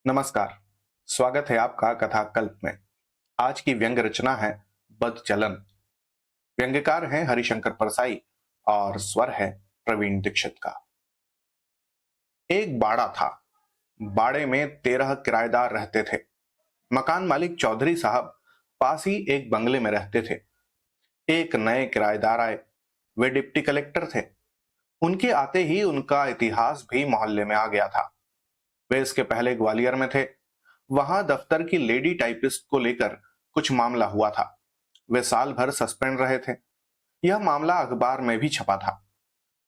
नमस्कार। स्वागत है आपका कथा कल्प में। आज की व्यंग्य रचना है बदचलन। व्यंग्यकार हैं हरिशंकर परसाई और स्वर है प्रवीण दीक्षित का। एक बाड़ा था। बाड़े में 13 किराएदार रहते थे। मकान मालिक चौधरी साहब पास ही एक बंगले में रहते थे। एक नए किराएदार आए। वे डिप्टी कलेक्टर थे। उनके आते ही उनका इतिहास भी मोहल्ले में आ गया था। वे इसके पहले ग्वालियर में थे। वहां दफ्तर की लेडी टाइपिस्ट को लेकर कुछ मामला हुआ था। वे साल भर सस्पेंड रहे थे। यह मामला अखबार में भी छपा था।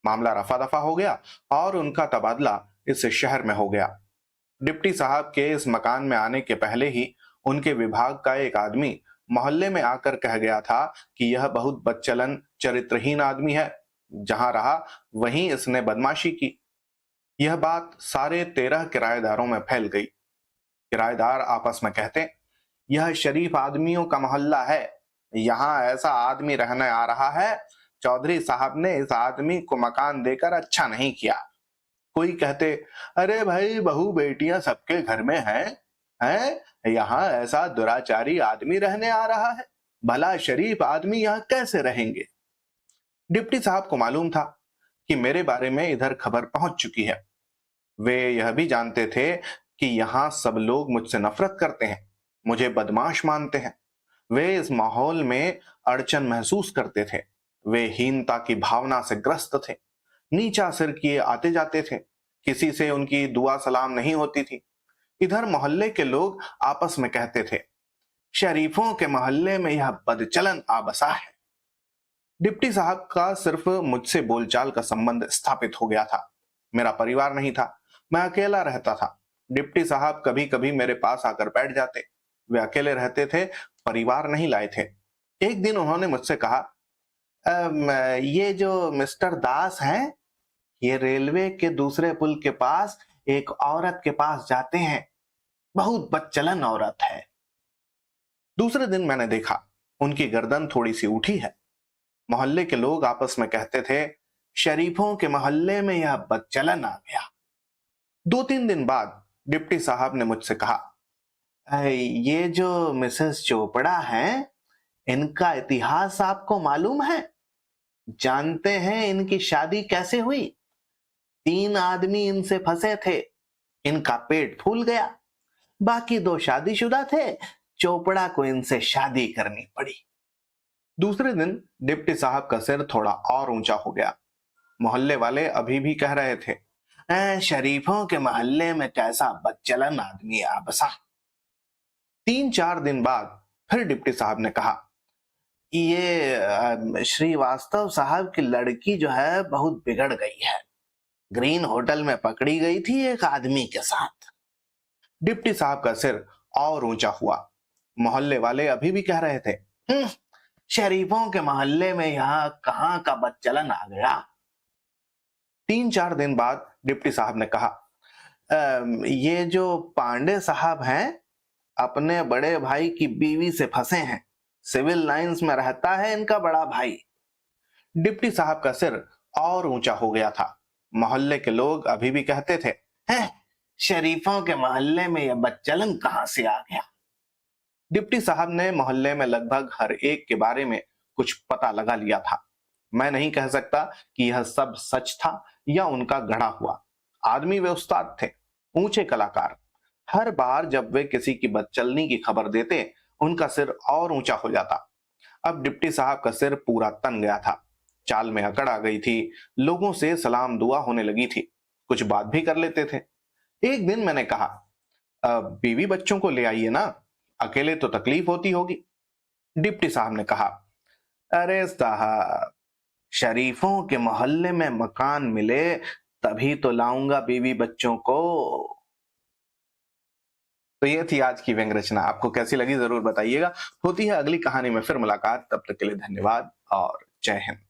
मामला रफा दफा हो गया और उनका तबादला इस शहर में हो गया। डिप्टी साहब के इस मकान में आने के पहले ही उनके विभाग का एक आदमी मोहल्ले में आकर कह गया था कि यह बहुत बदचलन चरित्रहीन आदमी है। जहां रहा वहीं इसने बदमाशी की। यह बात सारे 13 किराएदारों में फैल गई। किराएदार आपस में कहते, यह शरीफ आदमियों का मोहल्ला है, यहाँ ऐसा आदमी रहने आ रहा है। चौधरी साहब ने इस आदमी को मकान देकर अच्छा नहीं किया। कोई कहते, अरे भाई बहू बेटियां सबके घर में हैं, यहाँ ऐसा दुराचारी आदमी रहने आ रहा है। भला शरीफ आदमी यहाँ कैसे रहेंगे। डिप्टी साहब को मालूम था कि मेरे बारे में इधर खबर पहुंच चुकी है। वे यह भी जानते थे कि यहाँ सब लोग मुझसे नफरत करते हैं, मुझे बदमाश मानते हैं। वे इस माहौल में अड़चन महसूस करते थे। वे हीनता की भावना से ग्रस्त थे। नीचा सिर किए आते जाते थे। किसी से उनकी दुआ सलाम नहीं होती थी। इधर मोहल्ले के लोग आपस में कहते थे, शरीफों के मोहल्ले में यह बदचलन आ बसा है। डिप्टी साहब का सिर्फ मुझसे बोलचाल का संबंध स्थापित हो गया था। मेरा परिवार नहीं था। मैं अकेला रहता था। डिप्टी साहब कभी कभी मेरे पास आकर बैठ जाते। वे अकेले रहते थे, परिवार नहीं लाए थे। एक दिन उन्होंने मुझसे कहा, ये जो मिस्टर दास हैं, ये रेलवे के दूसरे पुल के पास एक औरत के पास जाते हैं। बहुत बदचलन औरत है। दूसरे दिन मैंने देखा उनकी गर्दन थोड़ी सी उठी है। मोहल्ले के लोग आपस में कहते थे, शरीफों के मोहल्ले में यह बदचलन आ गया। 2-3 दिन बाद डिप्टी साहब ने मुझसे कहा, ये जो मिसेस चोपड़ा हैं, इनका इतिहास आपको मालूम है? जानते हैं इनकी शादी कैसे हुई? 3 आदमी इनसे फंसे थे। इनका पेट फूल गया। बाकी 2 शादीशुदा थे। चोपड़ा को इनसे शादी करनी पड़ी। दूसरे दिन डिप्टी साहब का सिर थोड़ा और ऊंचा हो गया। मोहल्ले वाले अभी भी कह रहे थे, शरीफों के मोहल्ले में कैसा बदचलन आदमी आ बसा। 3-4 दिन बाद फिर डिप्टी साहब ने कहा, ये श्रीवास्तव साहब की लड़की जो है बहुत बिगड़ गई है। ग्रीन होटल में पकड़ी गई थी एक आदमी के साथ। डिप्टी साहब का सिर और ऊंचा हुआ। मोहल्ले वाले अभी भी कह रहे थे, शरीफों के मोहल्ले में यहाँ कहाँ का बदचलन आ गया। 3-4 दिन बाद डिप्टी साहब ने कहा, ये जो पांडे साहब हैं, अपने बड़े भाई की बीवी से फंसे हैं। सिविल लाइंस में रहता है इनका बड़ा भाई। डिप्टी साहब का सिर और ऊंचा हो गया था। मोहल्ले के लोग अभी भी कहते थे, हैं, शरीफों के मोहल्ले में यह बदचलन कहां से आ गया। डिप्टी साहब ने मोहल्ले में लगभग हर एक के बारे में कुछ पता लगा लिया था। मैं नहीं कह सकता कि यह सब सच था या उनका गढ़ा हुआ। आदमी वे उस्ताद थे, ऊंचे कलाकार। हर बार जब वे किसी की बदचलनी की खबर देते, उनका सिर और ऊंचा हो जाता। अब डिप्टी साहब का सिर पूरा तन गया था। चाल में अकड़ आ गई थी। लोगों से सलाम दुआ होने लगी थी। कुछ बात भी कर लेते थे। एक दिन मैंने कहा, बीवी बच्चों को ले आइए ना, अकेले तो तकलीफ होती होगी। डिप्टी साहब ने कहा, अरे साहब, शरीफों के मोहल्ले में मकान मिले तभी तो लाऊंगा बीवी बच्चों को। तो ये थी आज की व्यंग्य रचना। आपको कैसी लगी जरूर बताइएगा। होती है अगली कहानी में फिर मुलाकात। तब तक के लिए धन्यवाद और जय हिंद।